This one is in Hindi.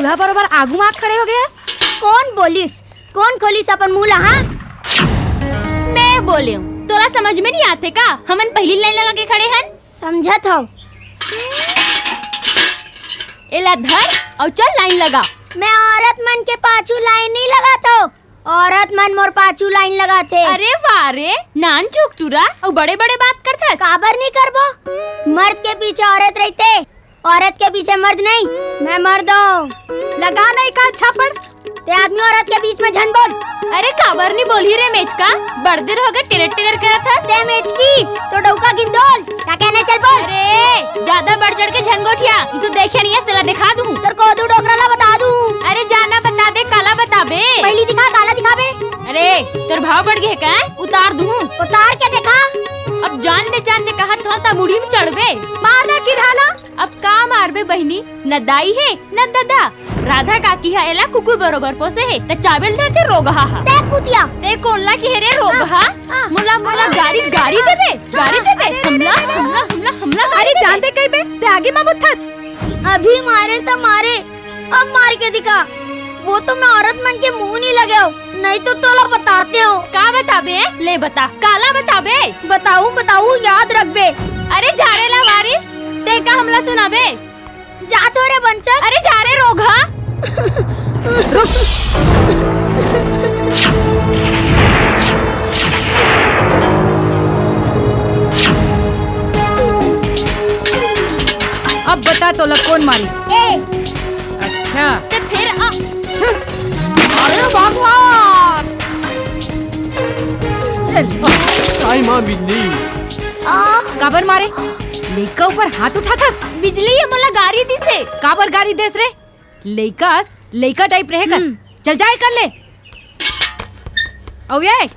दूल्हा बरोबर आगू माग खड़े हो गए। कौन बोलिस? कौन खोलिस अपन मुंह ला? मैं बोले हूँ, तोला समझ में नहीं आते का? हमन पहली लाइन लगा के खड़े हन। समझत हो? एला धर और चल लाइन लगा। मैं औरत मन के पाछू लाइन नहीं लगाता हूँ, औरत मन मोर पाछू लाइन लगाते। अरे वाह रे, नान चूक तुरा और बड़े बड़े बात करता। काबर नहीं करबो? मर्द के पीछे औरत रहते, औरत के पीछे मर्द नहीं। मैं मर्द हूँ। लगा नहीं का छापड़ ते आदमी औरत के बीच में झन बोल। अरे काबर नहीं बोली रे मेच का? बड़देर हो गए टिरट टिरट करत था। ते मेच की तो डौका गिंदोल क्या कहने चल बोल। अरे ज्यादा बढ़ चढ़ के झंगोटिया तू देखे नहीं है, चला दिखा दूँ। तेरे को दो डोकरा ला बता दूँ। अरे जाना बता दे, काला बता बे। पहली दिखा, काला दिखा बे। अरे तेरे भाव बढ़ गए का? उतार दूँ। उतार के देखा। अब जान दे कहा था ता मुड़ी में चढ़ बे। माना की ढाला। अब का मार बे बहनी, न दाई है न दादा। राधा काकी है एला कुकुर बरोबर पोसे है त चावल धरते रोगहा हा। ते कुतिया ते कोनला की है रे रोगहा। मुला मुला गाड़ी गाड़ी दे बे, गाड़ी दे बे। हमला हमला हमला हमला। अरे जानते कहीं पे ते आगे मा बुथस। अभी मारे तो मारे, अब मार के दिखा। वो तो मैं औरत मन के मुंह नहीं लगे हो, नहीं तो तोला बताते हो। का बता बे? ले बता, काला बता बे। बताऊं बताऊं, याद रख बे। अरे जा रे ला वारिस, ते का हमला सुना बे। जा तो रे बंचक। अरे जा रे रोगा। अब बता तो कौन मारिस? ए अच्छा ते फिर अरे भगवान। काय माँ बिन्नी काबर मारे? लेका ऊपर हाथ उठाथस। बिजली ये मोला गाड़ी दी से। काबर गाड़ी देस रे? लेका टाइप रहे कर। चल जाए कर ले। ओ ये